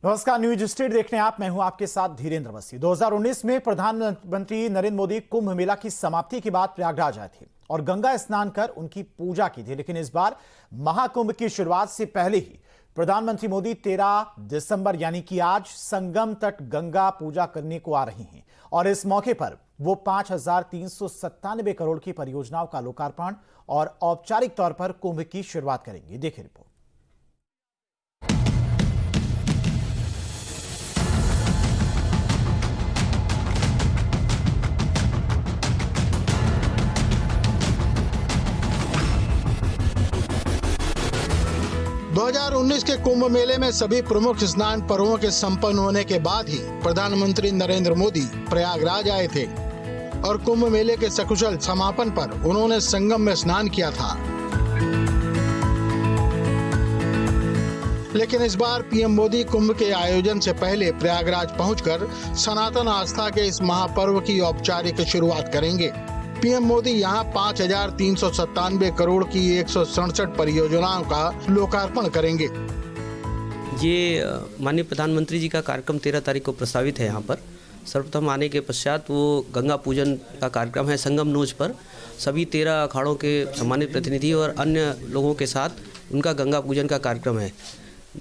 नमस्कार, news street देखने आप। मैं हूं आपके साथ धीरेन्द्र मसी। 2019 में प्रधानमंत्री नरेंद्र मोदी कुंभ मेला की समाप्ति के बाद प्रयागराज आए थे और गंगा स्नान कर उनकी पूजा की थी। लेकिन इस बार महाकुंभ की शुरुआत से पहले ही प्रधानमंत्री मोदी 13 दिसंबर यानी कि आज संगम तट गंगा पूजा करने को आ रहे हैं और इस मौके पर वो 5,397 करोड़ की परियोजनाओं का लोकार्पण और औपचारिक तौर पर कुंभ की शुरुआत करेंगे। देखिए रिपोर्ट। दो 2019 के कुंभ मेले में सभी प्रमुख स्नान पर्वों के संपन्न होने के बाद ही प्रधानमंत्री नरेंद्र मोदी प्रयागराज आए थे और कुंभ मेले के सकुशल समापन पर उन्होंने संगम में स्नान किया था। लेकिन इस बार पीएम मोदी कुंभ के आयोजन से पहले प्रयागराज पहुंचकर सनातन आस्था के इस महापर्व की औपचारिक शुरुआत करेंगे। पीएम मोदी यहां 5,397 करोड़ की 167 परियोजनाओं का लोकार्पण करेंगे। ये माननीय प्रधानमंत्री जी का कार्यक्रम 13 तारीख को प्रस्तावित है। यहाँ पर सर्वप्रथम आने के पश्चात वो गंगा पूजन का कार्यक्रम है। संगम नोज पर सभी 13 अखाड़ों के सम्मानित प्रतिनिधि और अन्य लोगों के साथ उनका गंगा पूजन का कार्यक्रम है।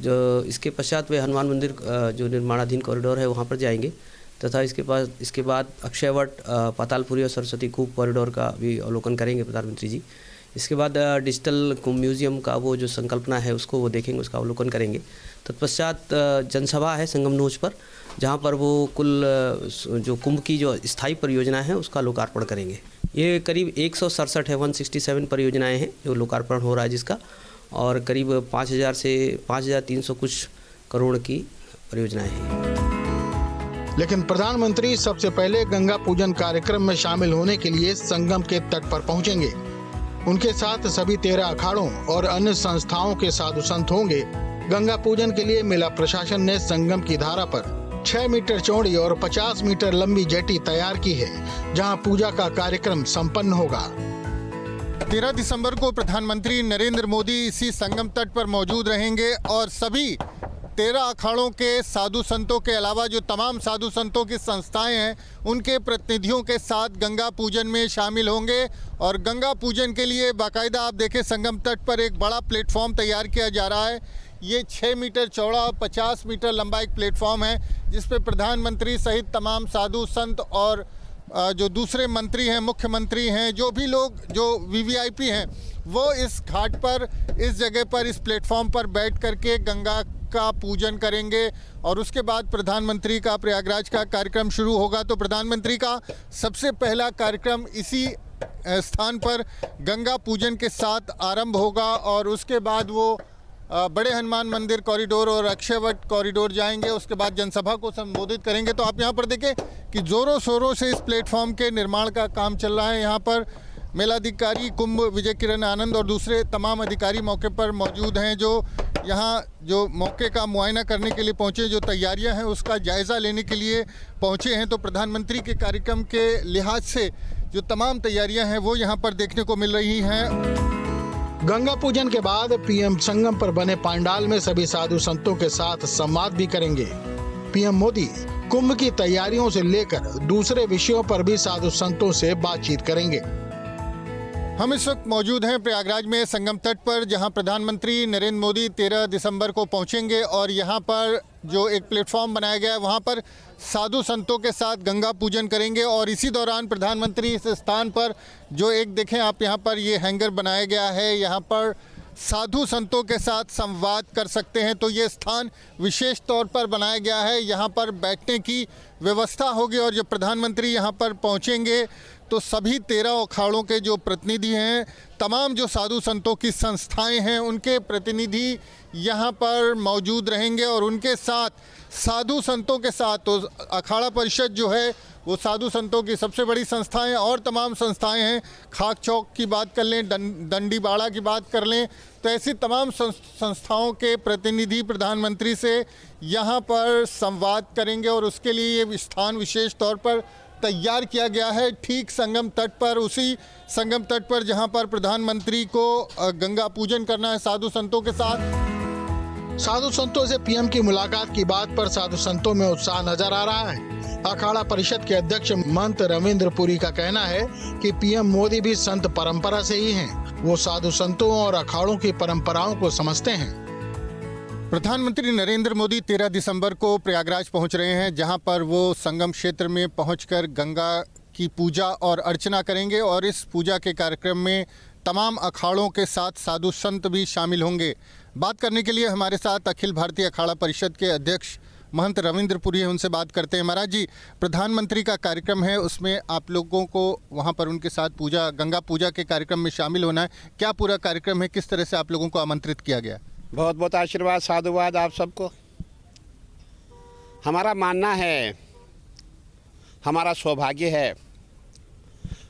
जो इसके पश्चात वे हनुमान मंदिर जो निर्माणाधीन कॉरिडोर है वहाँ पर जाएंगे तथा इसके बाद अक्षयवट, पातालपुरी और सरस्वती कूप कॉरिडोर का भी अवलोकन करेंगे प्रधानमंत्री जी। इसके बाद डिजिटल कुंभ म्यूजियम का वो जो संकल्पना है उसको वो देखेंगे, उसका अवलोकन करेंगे। तत्पश्चात जनसभा है संगम नोज पर, जहाँ पर वो कुल जो कुंभ की जो स्थायी परियोजना है उसका लोकार्पण करेंगे। ये करीब 167 है, 167 परियोजनाएँ हैं जो लोकार्पण हो रहा है जिसका, और करीब 5,000 से 5,300 कुछ करोड़ की परियोजनाएँ हैं। लेकिन प्रधानमंत्री सबसे पहले गंगा पूजन कार्यक्रम में शामिल होने के लिए संगम के तट पर पहुंचेंगे। उनके साथ सभी 13 अखाड़ों और अन्य संस्थाओं के साधु संत होंगे। गंगा पूजन के लिए मेला प्रशासन ने संगम की धारा पर 6 मीटर चौड़ी और 50 मीटर लंबी जेटी तैयार की है, जहां पूजा का कार्यक्रम संपन्न होगा। 13 दिसंबर को प्रधानमंत्री नरेंद्र मोदी इसी संगम तट पर मौजूद रहेंगे और सभी 13 अखाड़ों के साधु संतों के अलावा जो तमाम साधु संतों की संस्थाएं हैं उनके प्रतिनिधियों के साथ गंगा पूजन में शामिल होंगे। और गंगा पूजन के लिए बाकायदा आप देखें संगम तट पर एक बड़ा प्लेटफॉर्म तैयार किया जा रहा है। ये 6 मीटर चौड़ा और 50 मीटर लंबा एक प्लेटफॉर्म है जिस पे प्रधानमंत्री सहित तमाम साधु संत और जो दूसरे मंत्री हैं, मुख्यमंत्री हैं, जो भी लोग जो वीवीआईपी हैं वो इस घाट पर, इस जगह पर, इस प्लेटफॉर्म पर बैठ करके गंगा का पूजन करेंगे। और उसके बाद प्रधानमंत्री का प्रयागराज का कार्यक्रम शुरू होगा। तो प्रधानमंत्री का सबसे पहला कार्यक्रम इसी स्थान पर गंगा पूजन के साथ आरंभ होगा और उसके बाद वो बड़े हनुमान मंदिर कॉरिडोर और अक्षयवट कॉरिडोर जाएंगे। उसके बाद जनसभा को संबोधित करेंगे। तो आप यहाँ पर देखें कि ज़ोरों शोरों से इस प्लेटफॉर्म के निर्माण का काम चल रहा है। यहाँ पर मेलाधिकारी कुंभ विजय किरण आनंद और दूसरे तमाम अधिकारी मौके पर मौजूद हैं, जो यहाँ जो मौके का मुआयना करने के लिए पहुँचे, जो तैयारियां हैं उसका जायज़ा लेने के लिए पहुँचे हैं। तो प्रधानमंत्री के कार्यक्रम के लिहाज से जो तमाम तैयारियां हैं वो यहाँ पर देखने को मिल रही हैं। गंगा पूजन के बाद पीएम संगम पर बने पंडाल में सभी साधु संतों के साथ संवाद भी करेंगे। पीएम मोदी कुंभ की तैयारियों से लेकर दूसरे विषयों पर भी साधु संतों से बातचीत करेंगे। हम इस वक्त मौजूद हैं प्रयागराज में संगम तट पर, जहां प्रधानमंत्री नरेंद्र मोदी 13 दिसंबर को पहुंचेंगे और यहां पर जो एक प्लेटफॉर्म बनाया गया है वहां पर साधु संतों के साथ गंगा पूजन करेंगे। और इसी दौरान प्रधानमंत्री इस स्थान पर जो एक देखें आप यहाँ पर ये हैंगर बनाया गया है, यहाँ पर साधु संतों के साथ संवाद कर सकते हैं। तो ये स्थान विशेष तौर पर बनाया गया है, यहाँ पर बैठने की व्यवस्था होगी। और जब प्रधानमंत्री यहाँ पर पहुँचेंगे तो सभी 13 अखाड़ों के जो प्रतिनिधि हैं, तमाम जो साधु संतों की संस्थाएं हैं, उनके प्रतिनिधि यहाँ पर मौजूद रहेंगे और उनके साथ साधु संतों के साथ तो अखाड़ा परिषद जो है वो साधु संतों की सबसे बड़ी संस्थाएं और तमाम संस्थाएं हैं। खाक चौक की बात कर लें, दंडी बाड़ा की बात कर लें, तो ऐसी तमाम संस्थाओं के प्रतिनिधि प्रधानमंत्री से यहाँ पर संवाद करेंगे। और उसके लिए ये स्थान विशेष तौर पर तैयार किया गया है, ठीक संगम तट पर, उसी संगम तट पर जहाँ पर प्रधानमंत्री को गंगा पूजन करना है साधु संतों के साथ। साधु संतों से पीएम की मुलाकात की बात पर साधु संतों में उत्साह नजर आ रहा है। अखाड़ा परिषद के अध्यक्ष महंत रविंद्र पुरी का कहना है कि पीएम मोदी भी संत परंपरा से ही हैं। वो साधु संतों और अखाड़ों की परंपराओं को समझते हैं। प्रधानमंत्री नरेंद्र मोदी 13 दिसंबर को प्रयागराज पहुंच रहे हैं, जहां पर वो संगम क्षेत्र में पहुंचकर गंगा की पूजा और अर्चना करेंगे और इस पूजा के कार्यक्रम में तमाम अखाड़ों के साथ साधु संत भी शामिल होंगे। बात करने के लिए हमारे साथ अखिल भारतीय अखाड़ा परिषद के अध्यक्ष महंत रविंद्र पुरी हैं, उनसे बात करते हैं। महाराज जी, प्रधानमंत्री का कार्यक्रम है, उसमें आप लोगों को वहां पर उनके साथ पूजा, गंगा पूजा के कार्यक्रम में शामिल होना है। क्या पूरा कार्यक्रम है, किस तरह से आप लोगों को आमंत्रित किया गया? बहुत बहुत आशीर्वाद, साधुवाद आप सबको। हमारा मानना है, हमारा सौभाग्य है,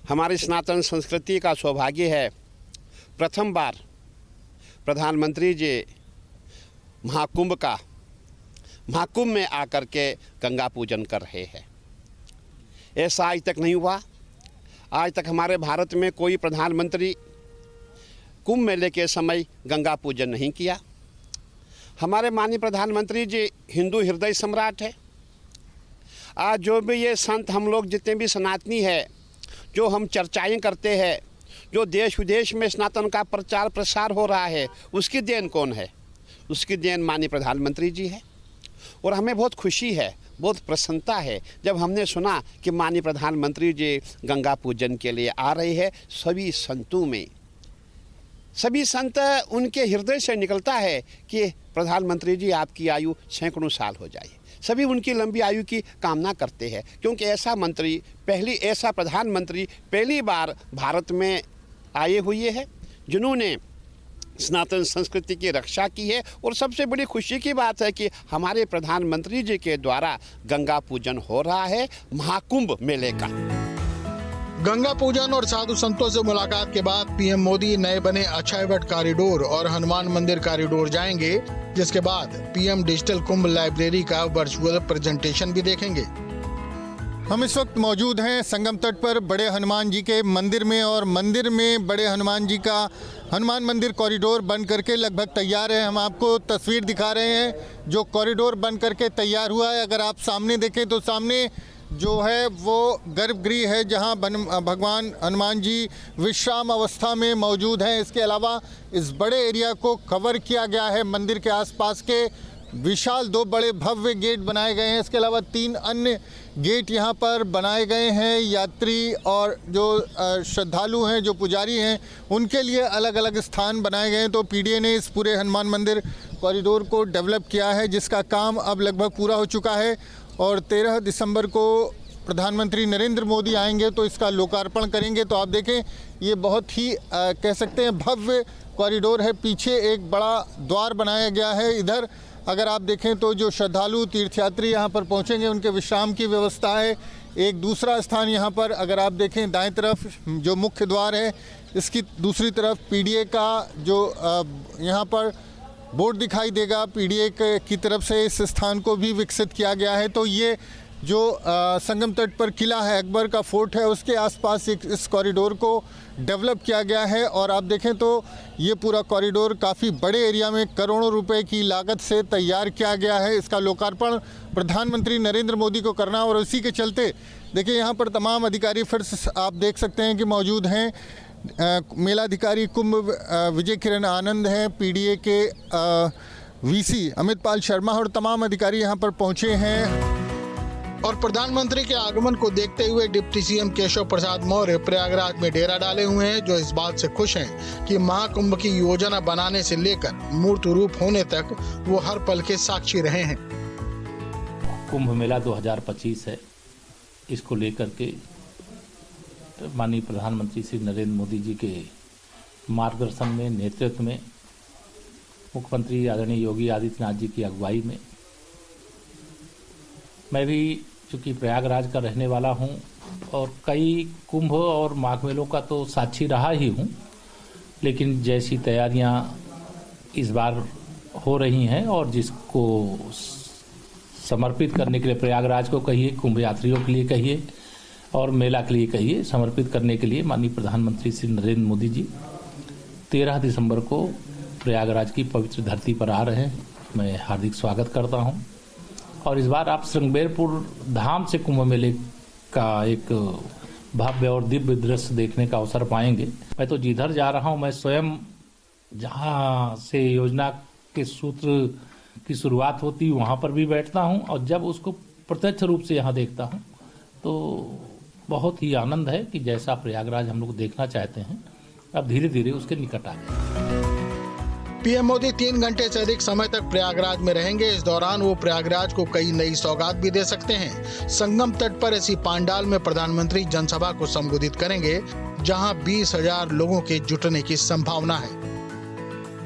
हमारी सनातन संस्कृति का सौभाग्य है, प्रथम बार प्रधानमंत्री जी महाकुंभ में आकर के गंगा पूजन कर रहे हैं। ऐसा आज तक नहीं हुआ। आज तक हमारे भारत में कोई प्रधानमंत्री कुंभ मेले के समय गंगा पूजन नहीं किया। हमारे माननीय प्रधानमंत्री जी हिंदू हृदय सम्राट है। आज जो भी ये संत, हम लोग जितने भी सनातनी है, जो हम चर्चाएं करते हैं, जो देश विदेश में सनातन का प्रचार प्रसार हो रहा है, उसकी देन कौन है? उसकी देन माननीय प्रधानमंत्री जी है। और हमें बहुत खुशी है, बहुत प्रसन्नता है जब हमने सुना कि माननीय प्रधानमंत्री जी गंगा पूजन के लिए आ रहे हैं। सभी संतों में, सभी संत, उनके हृदय से निकलता है कि प्रधानमंत्री जी आपकी आयु सैकड़ों साल हो जाए। सभी उनकी लंबी आयु की कामना करते हैं, क्योंकि ऐसा प्रधानमंत्री पहली बार भारत में आए हुए हैं, जिन्होंने सनातन संस्कृति की रक्षा की है। और सबसे बड़ी खुशी की बात है कि हमारे प्रधानमंत्री जी के द्वारा गंगा पूजन हो रहा है, महाकुंभ मेले का। गंगा पूजन और साधु संतों से मुलाकात के बाद पीएम मोदी नए बने अक्षयवट कॉरिडोर और हनुमान मंदिर कॉरिडोर जाएंगे, जिसके बाद पीएम डिजिटल कुंभ लाइब्रेरी का वर्चुअल प्रेजेंटेशन भी देखेंगे। हम इस वक्त मौजूद हैं संगम तट पर बड़े हनुमान जी के मंदिर में, और मंदिर में बड़े हनुमान जी का हनुमान मंदिर कॉरिडोर बन करके लगभग तैयार है। हम आपको तस्वीर दिखा रहे हैं जो कॉरिडोर बन करके तैयार हुआ है। अगर आप सामने देखें तो सामने जो है वो गर्भगृह है, जहां भगवान हनुमान जी विश्राम अवस्था में मौजूद हैं। इसके अलावा इस बड़े एरिया को कवर किया गया है। मंदिर के आसपास के विशाल 2 बड़े भव्य गेट बनाए गए हैं। इसके अलावा 3 अन्य गेट यहाँ पर बनाए गए हैं। यात्री और जो श्रद्धालु हैं, जो पुजारी हैं, उनके लिए अलग अलग स्थान बनाए गए हैं। तो पीडीए ने इस पूरे हनुमान मंदिर कॉरिडोर को डेवलप किया है, जिसका काम अब लगभग पूरा हो चुका है। और 13 दिसंबर को प्रधानमंत्री नरेंद्र मोदी आएंगे तो इसका लोकार्पण करेंगे। तो आप देखें, ये बहुत ही कह सकते हैं भव्य कॉरिडोर है। पीछे एक बड़ा द्वार बनाया गया है। इधर अगर आप देखें तो जो श्रद्धालु तीर्थयात्री यहाँ पर पहुँचेंगे, उनके विश्राम की व्यवस्था है। एक दूसरा स्थान यहाँ पर अगर आप देखें, दाएं तरफ जो मुख्य द्वार है, इसकी दूसरी तरफ पीडीए का जो यहाँ पर बोर्ड दिखाई देगा, पीडीए की तरफ से इस स्थान को भी विकसित किया गया है। तो ये जो संगम तट पर किला है, अकबर का फोर्ट है, उसके आसपास इस कॉरिडोर को डेवलप किया गया है। और आप देखें तो ये पूरा कॉरिडोर काफ़ी बड़े एरिया में करोड़ों रुपए की लागत से तैयार किया गया है। इसका लोकार्पण प्रधानमंत्री नरेंद्र मोदी को करना, और उसी के चलते देखिए यहाँ पर तमाम अधिकारी फिर आप देख सकते हैं कि मौजूद हैं। मेलाधिकारी कुंभ विजय किरण आनंद हैं, पीडीए के वीसी अमित पाल शर्मा और तमाम अधिकारी यहाँ पर पहुँचे हैं। और प्रधानमंत्री के आगमन को देखते हुए डिप्टी सीएम केशव प्रसाद मौर्य प्रयागराज में डेरा डाले हुए हैं, जो इस बात से खुश हैं कि महाकुंभ की योजना बनाने से लेकर मूर्त रूप होने तक वो हर पल के साक्षी रहे हैं। कुंभ मेला 2025 है। इसको लेकर के माननीय प्रधानमंत्री श्री नरेंद्र मोदी जी के मार्गदर्शन में, नेतृत्व में, मुख्यमंत्री आदरणीय योगी आदित्यनाथ जी की अगुवाई में, मैं भी चूँकि प्रयागराज का रहने वाला हूं और कई कुंभ और माघ मेलों का तो साक्षी रहा ही हूं, लेकिन जैसी तैयारियां इस बार हो रही हैं और जिसको समर्पित करने के लिए, प्रयागराज को कहिए, कुंभ यात्रियों के लिए कहिए और मेला के लिए कहिए, समर्पित करने के लिए माननीय प्रधानमंत्री श्री नरेंद्र मोदी जी 13 दिसंबर को प्रयागराज की पवित्र धरती पर आ रहे हैं। मैं हार्दिक स्वागत करता हूं। और इस बार आप श्रृंगेरपुर धाम से कुंभ मेले का एक भव्य और दिव्य दृश्य देखने का अवसर पाएंगे। मैं तो जिधर जा रहा हूं, मैं स्वयं जहां से योजना के सूत्र की शुरुआत होती वहां पर भी बैठता हूं, और जब उसको प्रत्यक्ष रूप से यहां देखता हूं तो बहुत ही आनंद है कि जैसा प्रयागराज हम लोग देखना चाहते हैं, अब धीरे धीरे उसके निकट आ गए। पीएम मोदी 3 घंटे से अधिक समय तक प्रयागराज में रहेंगे। इस दौरान वो प्रयागराज को कई नई सौगात भी दे सकते हैं। संगम तट पर ऐसी पांडाल में प्रधानमंत्री जनसभा को संबोधित करेंगे, जहां 20,000 लोगों के जुटने की संभावना है।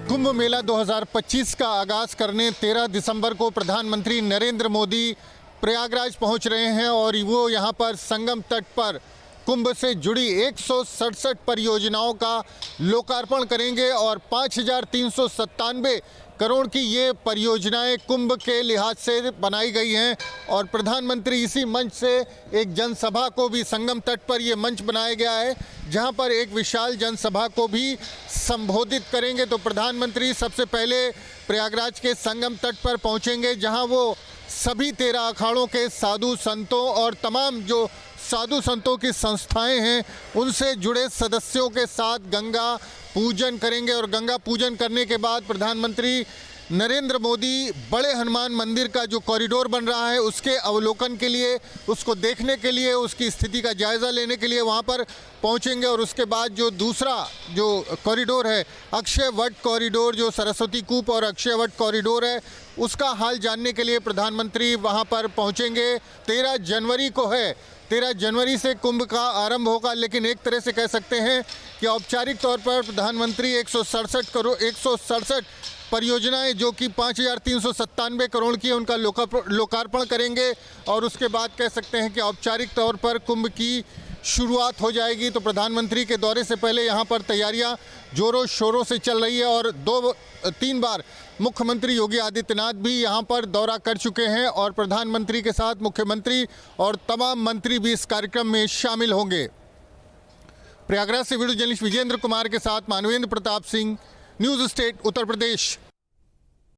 कुंभ मेला 2025 का आगाज करने 13 दिसंबर को प्रधानमंत्री नरेंद्र मोदी प्रयागराज पहुंच रहे हैं और वो यहां पर संगम तट पर कुंभ से जुड़ी 167 परियोजनाओं का लोकार्पण करेंगे और 5,397 करोड़ की ये परियोजनाएं कुंभ के लिहाज से बनाई गई हैं। और प्रधानमंत्री इसी मंच से एक जनसभा को भी, संगम तट पर ये मंच बनाया गया है जहां पर एक विशाल जनसभा को भी संबोधित करेंगे। तो प्रधानमंत्री सबसे पहले प्रयागराज के संगम तट पर पहुंचेंगे, जहां वो सभी 13 अखाड़ों के साधु संतों और तमाम जो साधु संतों की संस्थाएं हैं उनसे जुड़े सदस्यों के साथ गंगा पूजन करेंगे। और गंगा पूजन करने के बाद प्रधानमंत्री नरेंद्र मोदी बड़े हनुमान मंदिर का जो कॉरिडोर बन रहा है उसके अवलोकन के लिए, उसको देखने के लिए, उसकी स्थिति का जायज़ा लेने के लिए वहां पर पहुंचेंगे। और उसके बाद जो दूसरा जो कॉरिडोर है, अक्षय वट कॉरिडोर, जो सरस्वती कूप और अक्षय वट कॉरिडोर है, उसका हाल जानने के लिए प्रधानमंत्री वहां पर पहुंचेंगे। 13 जनवरी को है, 13 जनवरी से कुंभ का आरंभ होगा, लेकिन एक तरह से कह सकते हैं कि औपचारिक तौर पर प्रधानमंत्री 167 परियोजनाएं जो कि 5,397 करोड़ की है उनका लोकार्पण करेंगे। और उसके बाद कह सकते हैं कि औपचारिक तौर पर कुंभ की शुरुआत हो जाएगी। तो प्रधानमंत्री के दौरे से पहले यहाँ पर तैयारियाँ जोरों शोरों से चल रही है और 2-3 बार मुख्यमंत्री योगी आदित्यनाथ भी यहाँ पर दौरा कर चुके हैं और प्रधानमंत्री के साथ मुख्यमंत्री और तमाम मंत्री भी इस कार्यक्रम में शामिल होंगे। प्रयागराज से वीडियो जर्नलिस्ट विजेंद्र कुमार के साथ मानवेंद्र प्रताप सिंह, न्यूज़ स्टेट उत्तर प्रदेश।